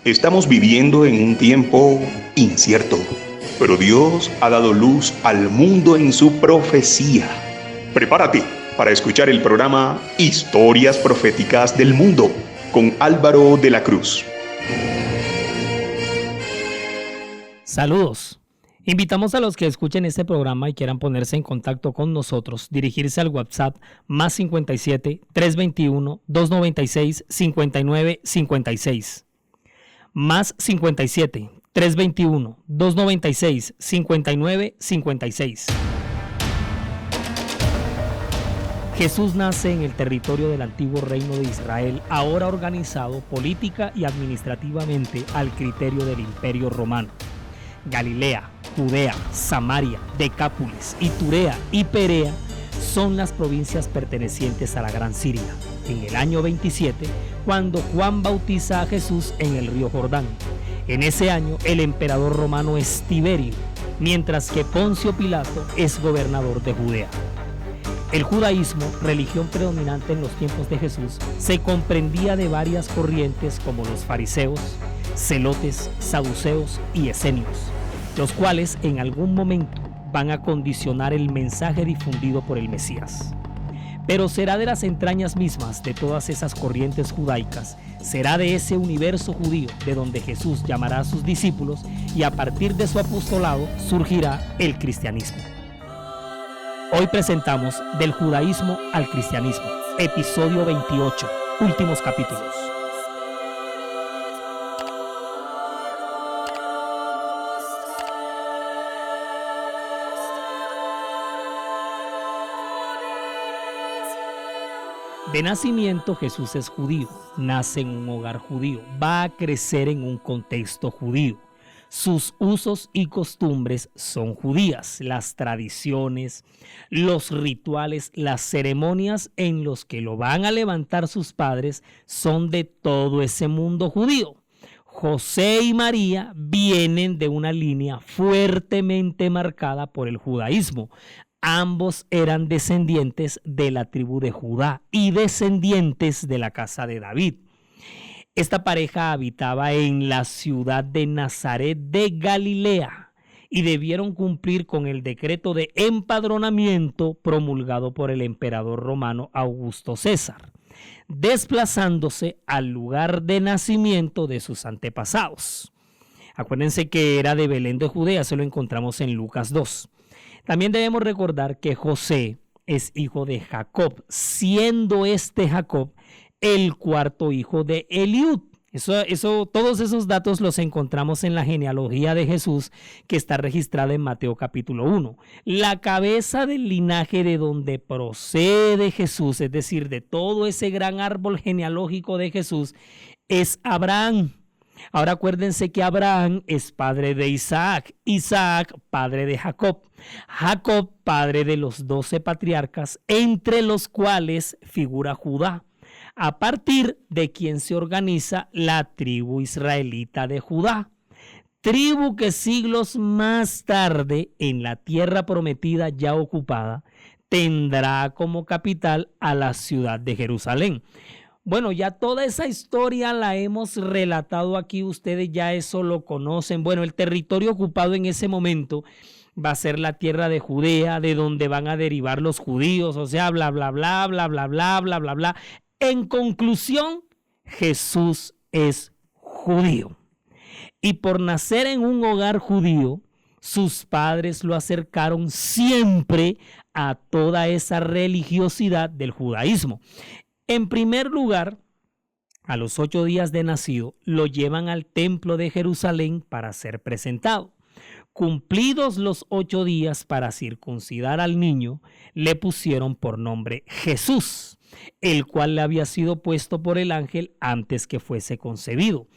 Estamos viviendo en un tiempo incierto, pero Dios ha dado luz al mundo en su profecía. Prepárate para escuchar el programa Historias Proféticas del Mundo con Álvaro de la Cruz. Saludos. Invitamos a los que escuchen este programa y quieran ponerse en contacto con nosotros, dirigirse al WhatsApp más 57 321 296 59 56. Más 57 321 296 59 56. Jesús nace en el territorio del antiguo reino de Israel, ahora organizado política y administrativamente al criterio del Imperio Romano. Galilea, Judea, Samaria, Decápolis, Iturea y Perea son las provincias pertenecientes a la Gran Siria. En el año 27, cuando Juan bautiza a Jesús en el río Jordán. En ese año, el emperador romano es Tiberio, mientras que Poncio Pilato es gobernador de Judea. El judaísmo, religión predominante en los tiempos de Jesús, se comprendía de varias corrientes como los fariseos, celotes, saduceos y esenios, los cuales en algún momento van a condicionar el mensaje difundido por el Mesías. Pero será de las entrañas mismas de todas esas corrientes judaicas, será de ese universo judío de donde Jesús llamará a sus discípulos y a partir de su apostolado surgirá el cristianismo. Hoy presentamos Del judaísmo al cristianismo, episodio 28, últimos capítulos. De nacimiento Jesús es judío, nace en un hogar judío, va a crecer en un contexto judío. Sus usos y costumbres son judías, las tradiciones, los rituales, las ceremonias en los que lo van a levantar sus padres son de todo ese mundo judío. José y María vienen de una línea fuertemente marcada por el judaísmo. Ambos eran descendientes de la tribu de Judá y descendientes de la casa de David. Esta pareja habitaba en la ciudad de Nazaret de Galilea y debieron cumplir con el decreto de empadronamiento promulgado por el emperador romano Augusto César, desplazándose al lugar de nacimiento de sus antepasados. Acuérdense que era de Belén de Judea, se lo encontramos en Lucas 2. También debemos recordar que José es hijo de Jacob, siendo este Jacob el cuarto hijo de Eliud. Todos esos datos los encontramos en la genealogía de Jesús que está registrada en Mateo capítulo 1. La cabeza del linaje de donde procede Jesús, es decir, de todo ese gran árbol genealógico de Jesús, es Abraham. Ahora acuérdense que Abraham es padre de Isaac, Isaac padre de Jacob, Jacob padre de los 12 patriarcas, entre los cuales figura Judá, a partir de quien se organiza la tribu israelita de Judá, tribu que siglos más tarde, en la tierra prometida ya ocupada, tendrá como capital a la ciudad de Jerusalén. Bueno, ya toda esa historia la hemos relatado aquí, ustedes ya eso lo conocen. Bueno, el territorio ocupado en ese momento va a ser la tierra de Judea, de donde van a derivar los judíos, o sea, bla, bla, bla, bla, bla, bla, bla, bla, bla. En conclusión, Jesús es judío. Y por nacer en un hogar judío, sus padres lo acercaron siempre a toda esa religiosidad del judaísmo. En primer lugar, a los 8 días de nacido, lo llevan al templo de Jerusalén para ser presentado. Cumplidos los 8 días para circuncidar al niño, le pusieron por nombre Jesús, el cual le había sido puesto por el ángel antes que fuese concebido.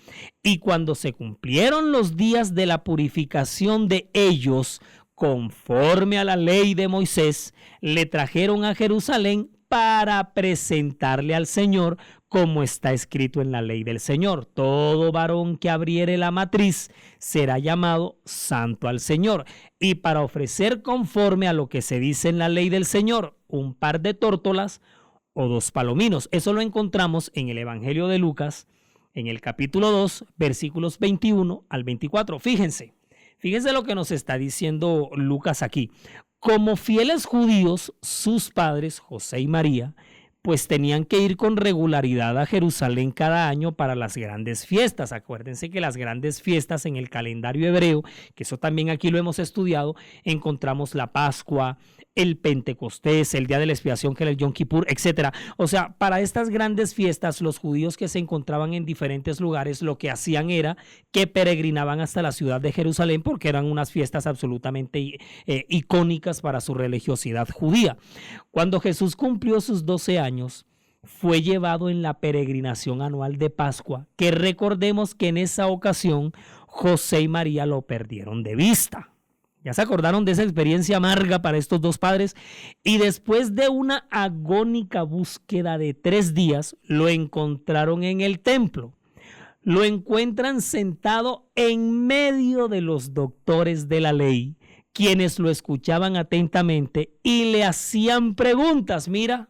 Y cuando se cumplieron los días de la purificación de ellos, conforme a la ley de Moisés, le trajeron a Jerusalén para presentarle al Señor, como está escrito en la ley del Señor. Todo varón que abriere la matriz será llamado santo al Señor. Y para ofrecer conforme a lo que se dice en la ley del Señor, un par de tórtolas o 2 palominos. Eso lo encontramos en el Evangelio de Lucas, en el capítulo 2, versículos 21 al 24. Fíjense lo que nos está diciendo Lucas aquí. Como fieles judíos, sus padres, José y María, pues tenían que ir con regularidad a Jerusalén cada año para las grandes fiestas. Acuérdense que las grandes fiestas en el calendario hebreo, que eso también aquí lo hemos estudiado, encontramos la Pascua, el Pentecostés, el Día de la Expiación, que era el Yom Kippur, etc. O sea, para estas grandes fiestas, los judíos que se encontraban en diferentes lugares, lo que hacían era que peregrinaban hasta la ciudad de Jerusalén, porque eran unas fiestas absolutamente icónicas para su religiosidad judía. Cuando Jesús cumplió sus 12 años, fue llevado en la peregrinación anual de Pascua, que recordemos que en esa ocasión José y María lo perdieron de vista. Ya se acordaron de esa experiencia amarga para estos dos padres, y después de una agónica búsqueda de 3 días, lo encontraron en el templo. Lo encuentran sentado en medio de los doctores de la ley, quienes lo escuchaban atentamente y le hacían preguntas. Mira,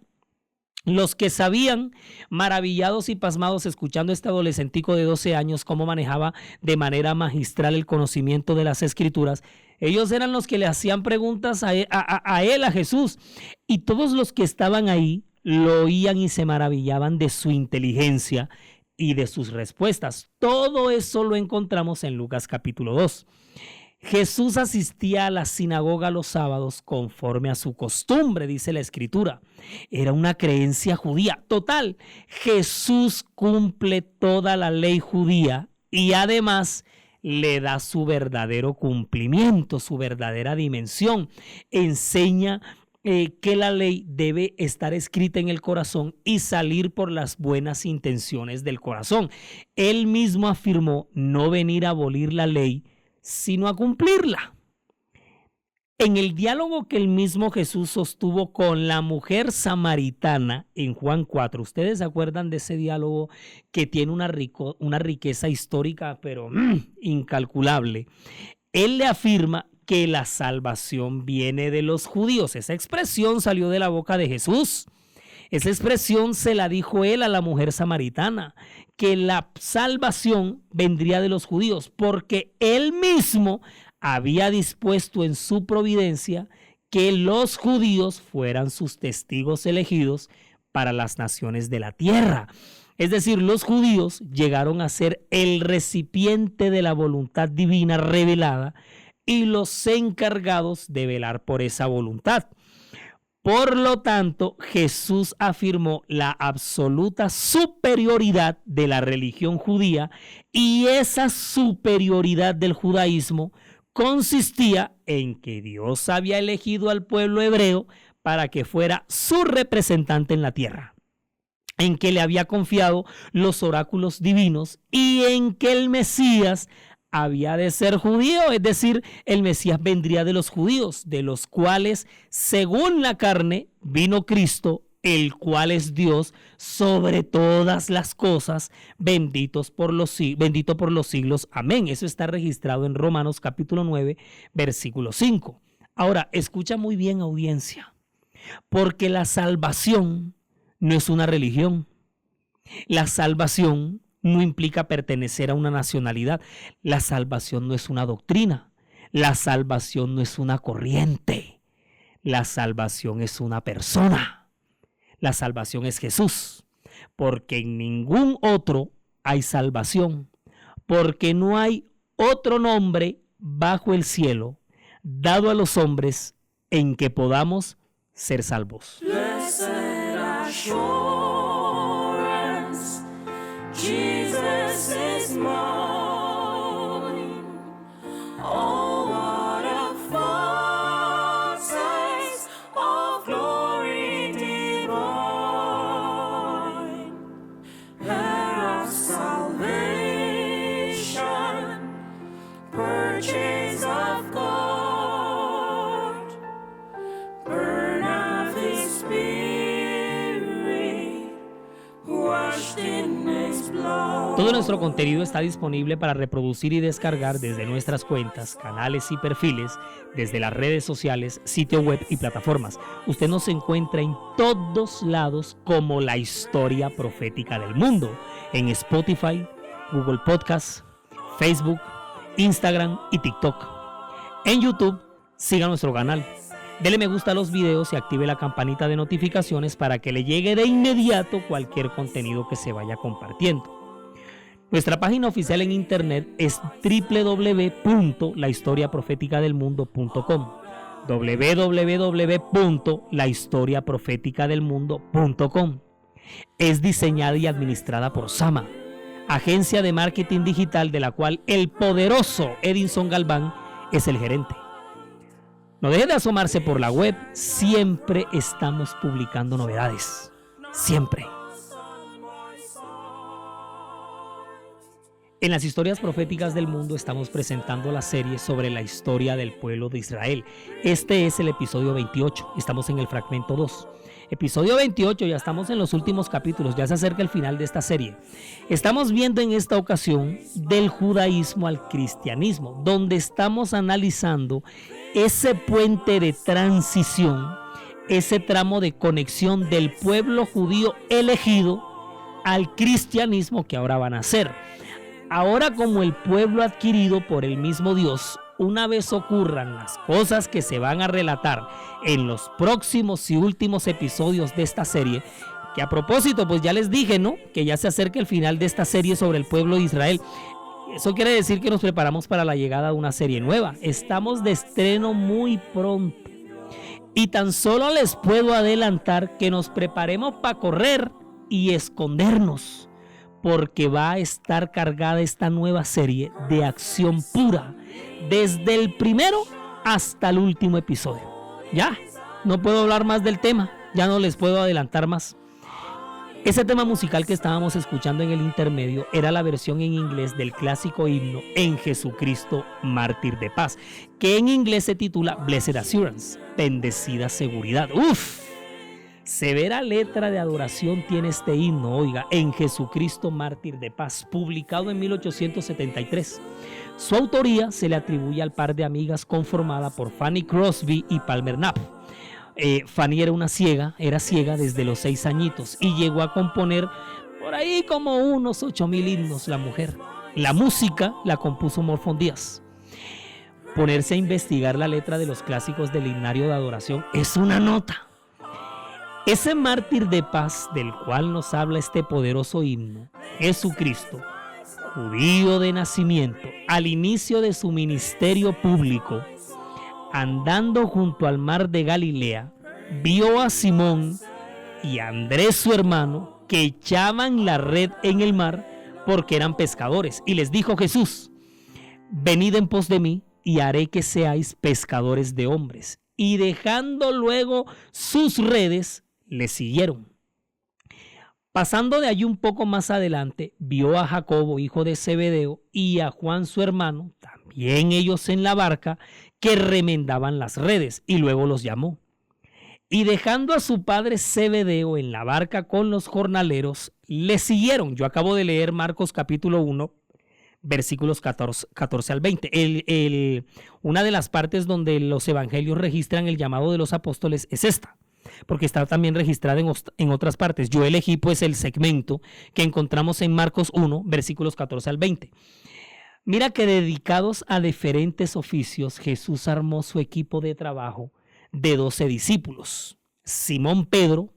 los que sabían, maravillados y pasmados, escuchando a este adolescentico de 12 años cómo manejaba de manera magistral el conocimiento de las Escrituras, ellos eran los que le hacían preguntas a Jesús, y todos los que estaban ahí lo oían y se maravillaban de su inteligencia y de sus respuestas. Todo eso lo encontramos en Lucas capítulo 2. Jesús asistía a la sinagoga los sábados conforme a su costumbre, dice la Escritura. Era una creencia judía. Total, Jesús cumple toda la ley judía y además le da su verdadero cumplimiento, su verdadera dimensión. Enseña que la ley debe estar escrita en el corazón y salir por las buenas intenciones del corazón. Él mismo afirmó no venir a abolir la ley, sino a cumplirla. En el diálogo que el mismo Jesús sostuvo con la mujer samaritana en Juan 4, ¿ustedes se acuerdan de ese diálogo que tiene una riqueza histórica pero incalculable? Él le afirma que la salvación viene de los judíos. Esa expresión salió de la boca de Jesús. Esa expresión se la dijo él a la mujer samaritana, que la salvación vendría de los judíos, porque él mismo había dispuesto en su providencia que los judíos fueran sus testigos elegidos para las naciones de la tierra. Es decir, los judíos llegaron a ser el recipiente de la voluntad divina revelada y los encargados de velar por esa voluntad. Por lo tanto, Jesús afirmó la absoluta superioridad de la religión judía, y esa superioridad del judaísmo consistía en que Dios había elegido al pueblo hebreo para que fuera su representante en la tierra, en que le había confiado los oráculos divinos y en que el Mesías había de ser judío, es decir, el Mesías vendría de los judíos, de los cuales, según la carne, vino Cristo, el cual es Dios sobre todas las cosas, bendito por los siglos. Amén. Eso está registrado en Romanos capítulo 9, versículo 5. Ahora, escucha muy bien, audiencia, porque la salvación no es una religión. La salvación no implica pertenecer a una nacionalidad. La salvación no es una doctrina. La salvación no es una corriente. La salvación es una persona. La salvación es Jesús. Porque en ningún otro hay salvación. Porque no hay otro nombre bajo el cielo dado a los hombres en que podamos ser salvos. Jesus is mine. Oh, what a foretaste of glory divine, heir of salvation, purchase of God, burn of His Spirit, washed in His blood. Todo nuestro contenido está disponible para reproducir y descargar desde nuestras cuentas, canales y perfiles, desde las redes sociales, sitio web y plataformas. Usted nos encuentra en todos lados como La Historia Profética del Mundo, en Spotify, Google Podcast, Facebook, Instagram y TikTok. En YouTube, siga nuestro canal. Dele me gusta a los videos y active la campanita de notificaciones para que le llegue de inmediato cualquier contenido que se vaya compartiendo. Nuestra página oficial en internet es www.lahistoriaprofeticadelmundo.com www.lahistoriaprofeticadelmundo.com. Es diseñada y administrada por Sama, agencia de marketing digital de la cual el poderoso Edinson Galván es el gerente. No deje de asomarse por la web, siempre estamos publicando novedades, siempre. En las historias proféticas del mundo estamos presentando la serie sobre la historia del pueblo de Israel. Este es el episodio 28, estamos en el fragmento 2. Episodio 28, ya estamos en los últimos capítulos, ya se acerca el final de esta serie. Estamos viendo en esta ocasión del judaísmo al cristianismo, donde estamos analizando ese puente de transición, ese tramo de conexión del pueblo judío elegido al cristianismo que ahora van a ser. Ahora, como el pueblo adquirido por el mismo Dios, una vez ocurran las cosas que se van a relatar en los próximos y últimos episodios de esta serie, que a propósito, pues ya les dije, ¿no?, que ya se acerca el final de esta serie sobre el pueblo de Israel. Eso quiere decir que nos preparamos para la llegada de una serie nueva. Estamos de estreno muy pronto. Y tan solo les puedo adelantar que nos preparemos para correr y escondernos, porque va a estar cargada esta nueva serie de acción pura, desde el primero hasta el último episodio. Ya, no puedo hablar más del tema, ya no les puedo adelantar más. Ese tema musical que estábamos escuchando en el intermedio era la versión en inglés del clásico himno En Jesucristo, Mártir de Paz, que en inglés se titula Blessed Assurance, bendecida seguridad. ¡Uf! Severa letra de adoración tiene este himno, oiga, En Jesucristo, Mártir de Paz, publicado en 1873. Su autoría se le atribuye al par de amigas conformada por Fanny Crosby y Palmer Knapp. Fanny era ciega desde los 6 añitos y llegó a componer por ahí como unos 8,000 himnos la mujer. La música la compuso Morfón Díaz. Ponerse a investigar la letra de los clásicos del himnario de adoración es una nota. Ese mártir de paz del cual nos habla este poderoso himno, Jesucristo, judío de nacimiento, al inicio de su ministerio público, andando junto al mar de Galilea, vio a Simón y a Andrés su hermano que echaban la red en el mar porque eran pescadores. Y les dijo Jesús: venid en pos de mí y haré que seáis pescadores de hombres. Y dejando luego sus redes, le siguieron. Pasando de allí un poco más adelante, vio a Jacobo, hijo de Zebedeo, y a Juan su hermano, también ellos en la barca, que remendaban las redes, y luego los llamó. Y dejando a su padre Zebedeo en la barca con los jornaleros, le siguieron. Yo acabo de leer Marcos capítulo 1, versículos 14 al 20. Una de las partes donde los evangelios registran el llamado de los apóstoles es esta, porque está también registrada en otras partes. Yo elegí pues el segmento que encontramos en Marcos 1, versículos 14 al 20. Mira que dedicados a diferentes oficios, Jesús armó su equipo de trabajo de 12 discípulos. Simón Pedro,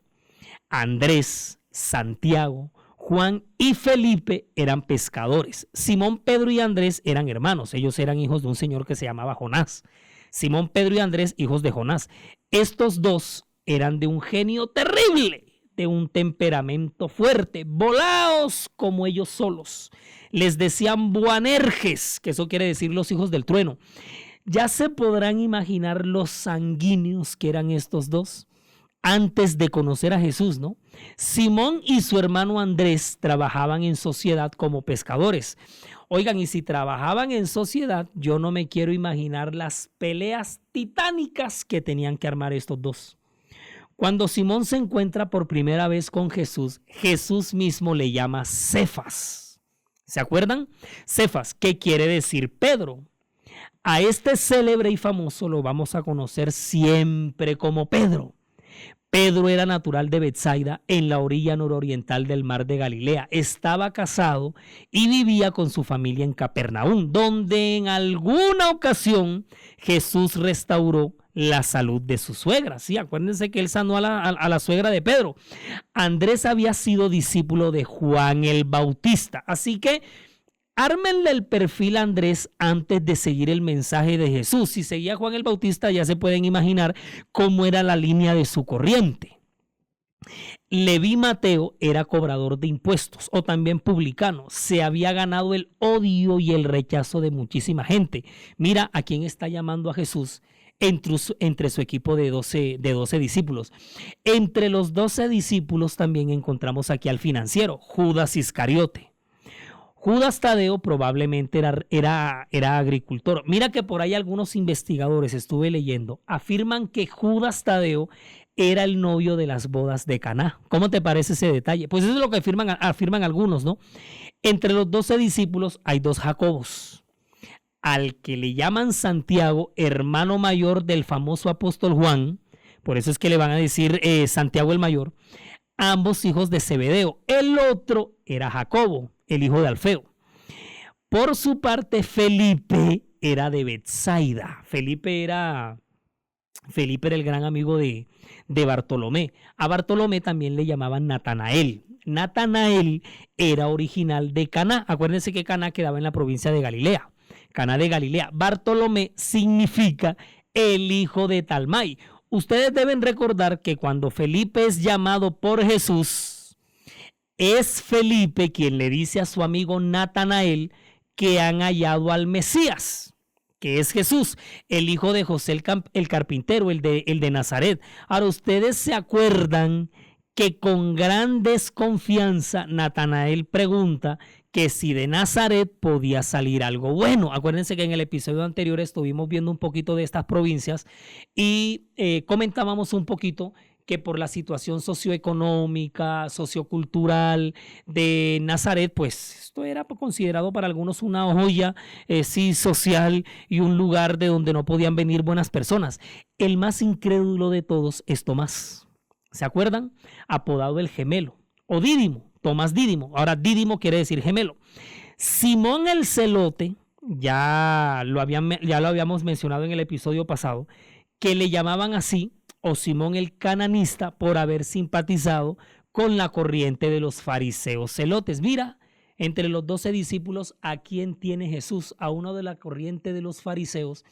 Andrés, Santiago, Juan y Felipe eran pescadores. Simón Pedro y Andrés eran hermanos. Ellos eran hijos de un señor que se llamaba Jonás. Simón Pedro y Andrés, hijos de Jonás. Estos dos eran de un genio terrible, de un temperamento fuerte, volados como ellos solos. Les decían Boanerges, que eso quiere decir los hijos del trueno. Ya se podrán imaginar los sanguíneos que eran estos dos antes de conocer a Jesús, ¿no? Simón y su hermano Andrés trabajaban en sociedad como pescadores. Oigan, y si trabajaban en sociedad, yo no me quiero imaginar las peleas titánicas que tenían que armar estos dos. Cuando Simón se encuentra por primera vez con Jesús, Jesús mismo le llama Cefas. ¿Se acuerdan? Cefas, ¿qué quiere decir Pedro? A este célebre y famoso lo vamos a conocer siempre como Pedro. Pedro era natural de Betsaida, en la orilla nororiental del mar de Galilea. Estaba casado y vivía con su familia en Capernaum, donde en alguna ocasión Jesús restauró la salud de su suegra. Sí, acuérdense que él sanó a la suegra de Pedro. Andrés había sido discípulo de Juan el Bautista. Así que ármenle el perfil a Andrés antes de seguir el mensaje de Jesús. Si seguía a Juan el Bautista, ya se pueden imaginar cómo era la línea de su corriente. Leví Mateo era cobrador de impuestos o también publicano. Se había ganado el odio y el rechazo de muchísima gente. Mira a quién está llamando a Jesús entre su equipo de 12 discípulos. Entre los 12 discípulos también encontramos aquí al financiero, Judas Iscariote. Judas Tadeo probablemente era agricultor. Mira que por ahí algunos investigadores, estuve leyendo, afirman que Judas Tadeo era el novio de las bodas de Caná. ¿Cómo te parece ese detalle? Pues eso es lo que afirman algunos, ¿no? Entre los 12 discípulos hay 2 Jacobos, al que le llaman Santiago, hermano mayor del famoso apóstol Juan, por eso es que le van a decir Santiago el mayor, ambos hijos de Zebedeo. El otro era Jacobo, el hijo de Alfeo. Por su parte, Felipe era de Betsaida. Felipe era el gran amigo de Bartolomé. A Bartolomé también le llamaban Natanael. Natanael era original de Caná. Acuérdense que Caná quedaba en la provincia de Galilea. Caná de Galilea. Bartolomé significa el hijo de Talmai. Ustedes deben recordar que cuando Felipe es llamado por Jesús, es Felipe quien le dice a su amigo Natanael que han hallado al Mesías, que es Jesús, el hijo de José el carpintero, el de Nazaret. Ahora, ustedes se acuerdan que con gran desconfianza Natanael pregunta que si de Nazaret podía salir algo bueno. Acuérdense que en el episodio anterior estuvimos viendo un poquito de estas provincias y comentábamos un poquito que por la situación socioeconómica, sociocultural de Nazaret, pues esto era considerado para algunos una joya social y un lugar de donde no podían venir buenas personas. El más incrédulo de todos es Tomás. ¿Se acuerdan? Apodado el gemelo o Dídimo, Tomás Dídimo. Ahora Dídimo quiere decir gemelo. Simón el celote, ya lo habíamos mencionado en el episodio pasado, que le llamaban así, o Simón el cananista, por haber simpatizado con la corriente de los fariseos celotes. Mira, entre los 12 discípulos, ¿a quién tiene Jesús? A uno de la corriente de los fariseos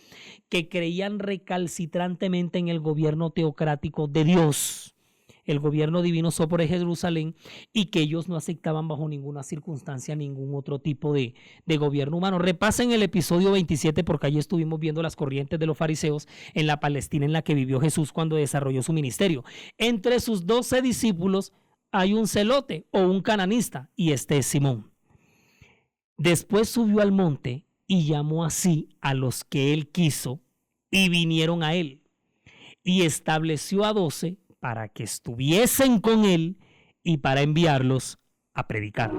que creían recalcitrantemente en el gobierno teocrático de Dios, el gobierno divino sobre Jerusalén, y que ellos no aceptaban bajo ninguna circunstancia ningún otro tipo de gobierno humano. Repasen el episodio 27 porque allí estuvimos viendo las corrientes de los fariseos en la Palestina en la que vivió Jesús cuando desarrolló su ministerio. Entre sus 12 discípulos hay un celote o un cananista, y este es Simón. Después subió al monte y llamó así a los que él quiso y vinieron a él, y estableció a 12 para que estuviesen con él y para enviarlos a predicar.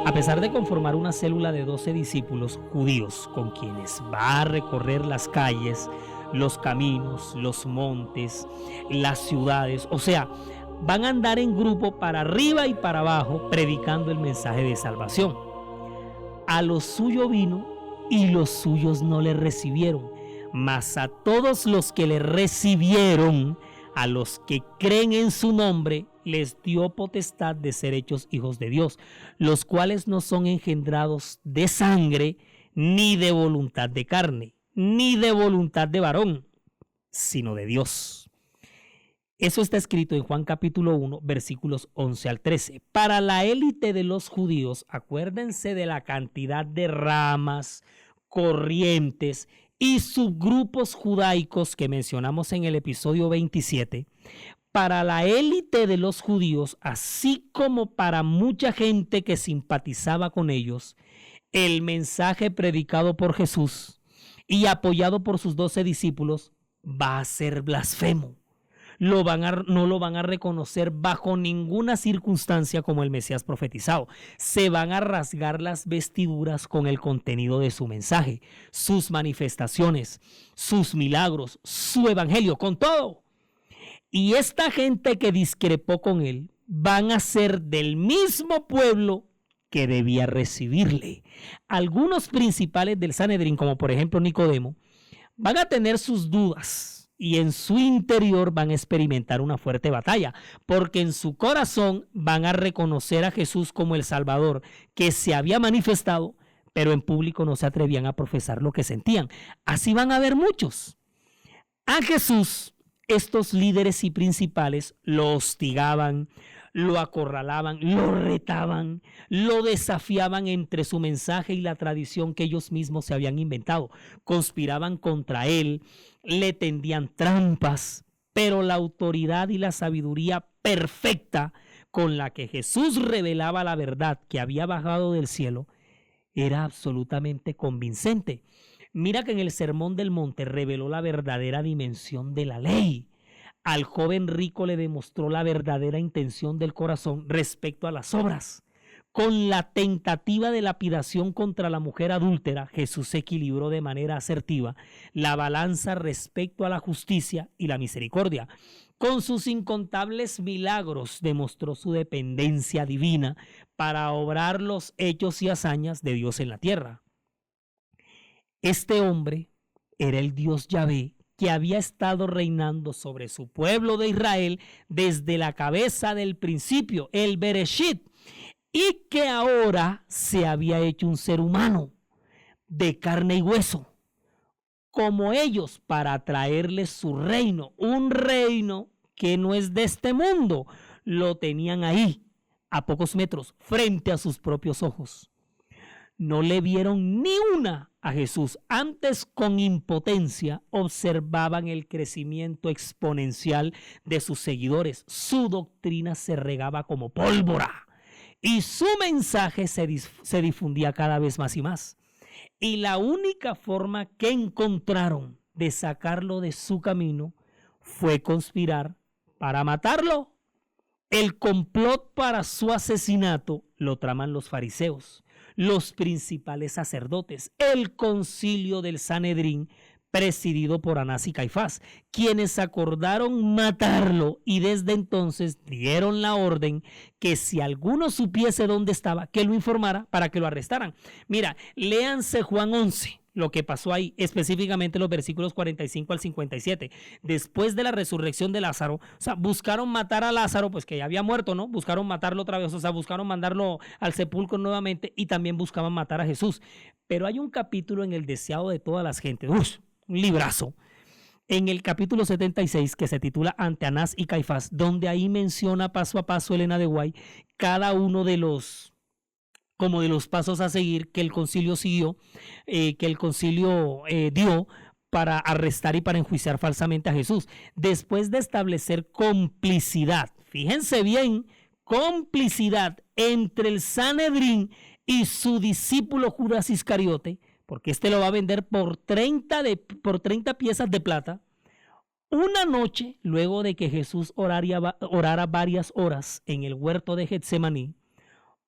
A pesar de conformar una célula de 12 discípulos judíos con quienes va a recorrer las calles, los caminos, los montes, las ciudades, o sea, van a andar en grupo para arriba y para abajo predicando el mensaje de salvación. A lo suyo vino y los suyos no le recibieron, mas a todos los que le recibieron, a los que creen en su nombre, les dio potestad de ser hechos hijos de Dios, los cuales no son engendrados de sangre, ni de voluntad de carne, ni de voluntad de varón, sino de Dios. Eso está escrito en Juan capítulo 1, versículos 11 al 13. Para la élite de los judíos, acuérdense de la cantidad de ramas, corrientes y subgrupos judaicos que mencionamos en el episodio 27. para la élite de los judíos, así como para mucha gente que simpatizaba con ellos, el mensaje predicado por Jesús y apoyado por sus 12 discípulos va a ser blasfemo. No lo van a reconocer bajo ninguna circunstancia como el Mesías profetizado. Se van a rasgar las vestiduras con el contenido de su mensaje, sus manifestaciones, sus milagros, su evangelio, con todo. Y esta gente que discrepó con él van a ser del mismo pueblo que debía recibirle. Algunos principales del Sanedrín, como por ejemplo Nicodemo, van a tener sus dudas y en su interior van a experimentar una fuerte batalla, porque en su corazón van a reconocer a Jesús como el Salvador que se había manifestado, pero en público no se atrevían a profesar lo que sentían. Así van a haber muchos. A Jesús, estos líderes y principales lo hostigaban, lo acorralaban, lo retaban, lo desafiaban entre su mensaje y la tradición que ellos mismos se habían inventado. Conspiraban contra él, le tendían trampas, pero la autoridad y la sabiduría perfecta con la que Jesús revelaba la verdad que había bajado del cielo era absolutamente convincente. Mira que en el Sermón del Monte reveló la verdadera dimensión de la ley. Al joven rico le demostró la verdadera intención del corazón respecto a las obras. Con la tentativa de lapidación contra la mujer adúltera, Jesús equilibró de manera asertiva la balanza respecto a la justicia y la misericordia. Con sus incontables milagros demostró su dependencia divina para obrar los hechos y hazañas de Dios en la tierra. Este hombre era el Dios Yahvé, que había estado reinando sobre su pueblo de Israel desde la cabeza del principio, el Bereshit, y que ahora se había hecho un ser humano de carne y hueso, como ellos, para traerles su reino, un reino que no es de este mundo. Lo tenían ahí, a pocos metros, frente a sus propios ojos. No le vieron ni una a Jesús. Antes, con impotencia, observaban el crecimiento exponencial de sus seguidores. Su doctrina se regaba como pólvora y su mensaje se difundía cada vez más y más. Y la única forma que encontraron de sacarlo de su camino fue conspirar para matarlo. El complot para su asesinato lo traman los fariseos, los principales sacerdotes, el concilio del Sanedrín, presidido por Anás y Caifás, quienes acordaron matarlo y desde entonces dieron la orden que si alguno supiese dónde estaba, que lo informara para que lo arrestaran. Mira, léanse Juan 11, lo que pasó ahí, específicamente los versículos 45 al 57. Después de la resurrección de Lázaro, o sea, buscaron matar a Lázaro, pues que ya había muerto, ¿no? Buscaron matarlo otra vez, o sea, buscaron mandarlo al sepulcro nuevamente y también buscaban matar a Jesús. Pero hay un capítulo en el deseado de todas las gentes, un librazo, en el capítulo 76 que se titula Ante Anás y Caifás, donde ahí menciona paso a paso Elena de Guay cada uno de los pasos a seguir que el concilio siguió, que el concilio dio para arrestar y para enjuiciar falsamente a Jesús. Después de establecer complicidad, fíjense bien, complicidad entre el Sanedrín y su discípulo Judas Iscariote, porque este lo va a vender por 30 piezas de plata. Una noche, luego de que Jesús orara varias horas en el huerto de Getsemaní,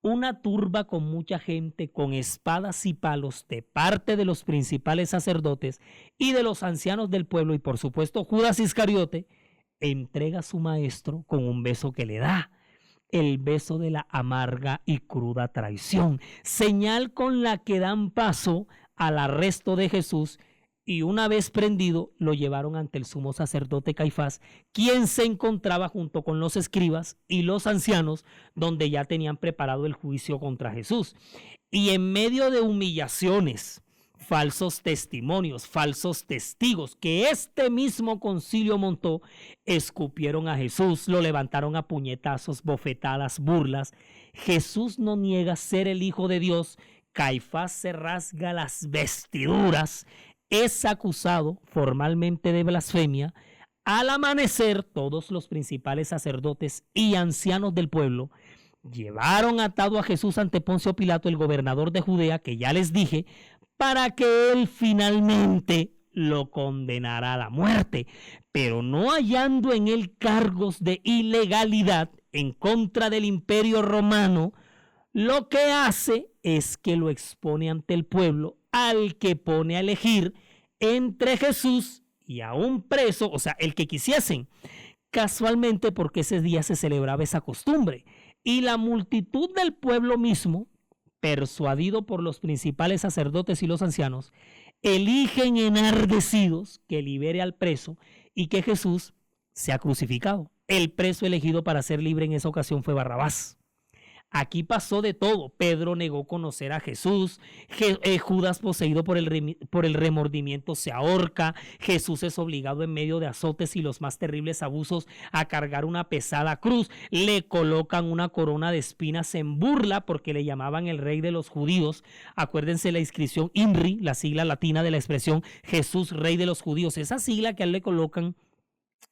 una turba con mucha gente, con espadas y palos de parte de los principales sacerdotes y de los ancianos del pueblo, y por supuesto Judas Iscariote, entrega a su maestro con un beso que le da, el beso de la amarga y cruda traición, señal con la que dan paso al arresto de Jesús, y una vez prendido lo llevaron ante el sumo sacerdote Caifás, quien se encontraba junto con los escribas y los ancianos, donde ya tenían preparado el juicio contra Jesús. Y en medio de humillaciones, falsos testimonios, falsos testigos que este mismo concilio montó, escupieron a Jesús, lo levantaron a puñetazos, bofetadas, burlas. Jesús no niega ser el Hijo de Dios. Caifás se rasga las vestiduras, es acusado formalmente de blasfemia, Al amanecer, todos los principales sacerdotes y ancianos del pueblo llevaron atado a Jesús ante Poncio Pilato, el gobernador de Judea, que ya les dije, para que él finalmente lo condenara a la muerte. Pero no hallando en él cargos de ilegalidad en contra del Imperio Romano, lo que hace es que lo expone ante el pueblo, al que pone a elegir entre Jesús y a un preso, o sea, el que quisiesen, casualmente porque ese día se celebraba esa costumbre. Y la multitud del pueblo mismo, persuadido por los principales sacerdotes y los ancianos, eligen enardecidos que libere al preso y que Jesús sea crucificado. El preso elegido para ser libre en esa ocasión fue Barrabás. Aquí pasó de todo. Pedro negó conocer a Jesús. Judas, poseído por el remordimiento, se ahorca. Jesús es obligado en medio de azotes y los más terribles abusos a cargar una pesada cruz. Le colocan una corona de espinas en burla porque le llamaban el rey de los judíos. Acuérdense la inscripción INRI, la sigla latina de la expresión Jesús, rey de los judíos. Esa sigla que a él le colocan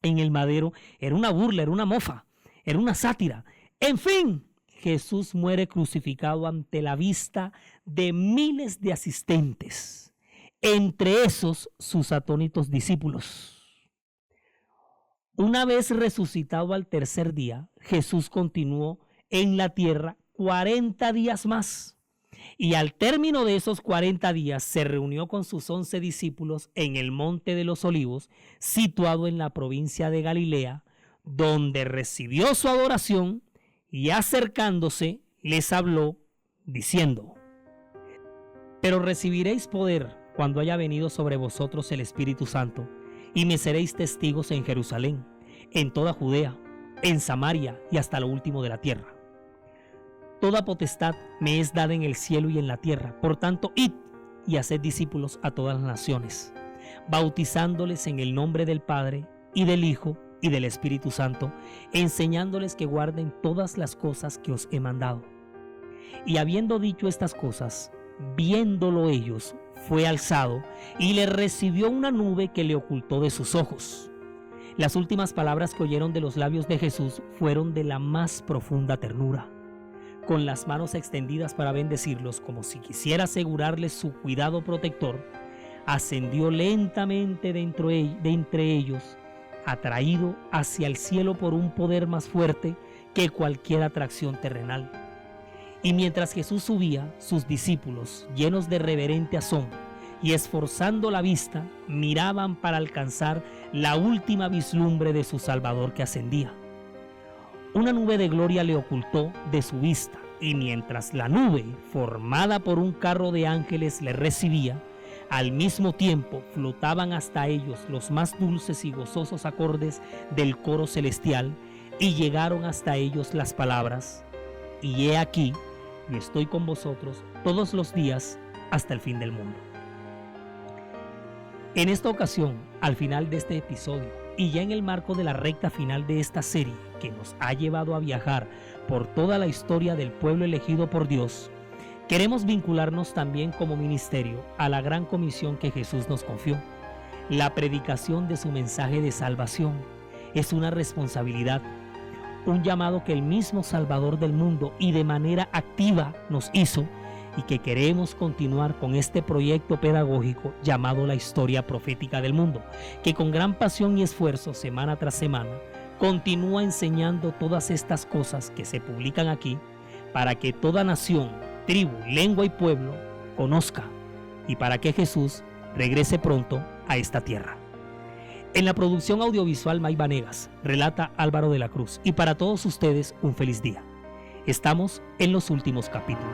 en el madero era una burla, era una mofa, era una sátira. En fin, Jesús muere crucificado ante la vista de miles de asistentes, entre esos sus atónitos discípulos. Una vez resucitado al tercer día, Jesús continuó en la tierra 40 días más. Y al término de esos 40 días se reunió con sus 11 discípulos en el Monte de los Olivos, situado en la provincia de Galilea, donde recibió su adoración y acercándose les habló diciendo: pero recibiréis poder cuando haya venido sobre vosotros el Espíritu Santo, y me seréis testigos en Jerusalén, en toda Judea, en Samaria y hasta lo último de la tierra. Toda potestad me es dada en el cielo y en la tierra. Por tanto, id y haced discípulos a todas las naciones, bautizándoles en el nombre del Padre y del Hijo y del Espíritu Santo, enseñándoles que guarden todas las cosas que os he mandado. Y habiendo dicho estas cosas, viéndolo ellos, fue alzado y le recibió una nube que le ocultó de sus ojos. Las últimas palabras que oyeron de los labios de Jesús fueron de la más profunda ternura. Con las manos extendidas para bendecirlos, como si quisiera asegurarles su cuidado protector, ascendió lentamente de entre ellos, atraído hacia el cielo por un poder más fuerte que cualquier atracción terrenal. Y mientras Jesús subía, sus discípulos, llenos de reverente asombro y esforzando la vista, miraban para alcanzar la última vislumbre de su Salvador que ascendía. Una nube de gloria le ocultó de su vista, y mientras la nube, formada por un carro de ángeles, le recibía, al mismo tiempo flotaban hasta ellos los más dulces y gozosos acordes del coro celestial, y llegaron hasta ellos las palabras: y he aquí, yo estoy con vosotros todos los días hasta el fin del mundo. En esta ocasión, al final de este episodio, y ya en el marco de la recta final de esta serie que nos ha llevado a viajar por toda la historia del pueblo elegido por Dios, queremos vincularnos también como ministerio a la gran comisión que Jesús nos confió. La predicación de su mensaje de salvación es una responsabilidad, un llamado que el mismo Salvador del mundo y de manera activa nos hizo, y que queremos continuar con este proyecto pedagógico llamado la historia profética del mundo, que con gran pasión y esfuerzo semana tras semana continúa enseñando todas estas cosas que se publican aquí, para que toda nación, tribu, lengua y pueblo conozca, y para que Jesús regrese pronto a esta tierra. En la producción audiovisual May Vanegas, relata Álvaro de la Cruz, y para todos ustedes un feliz día. Estamos en los últimos capítulos.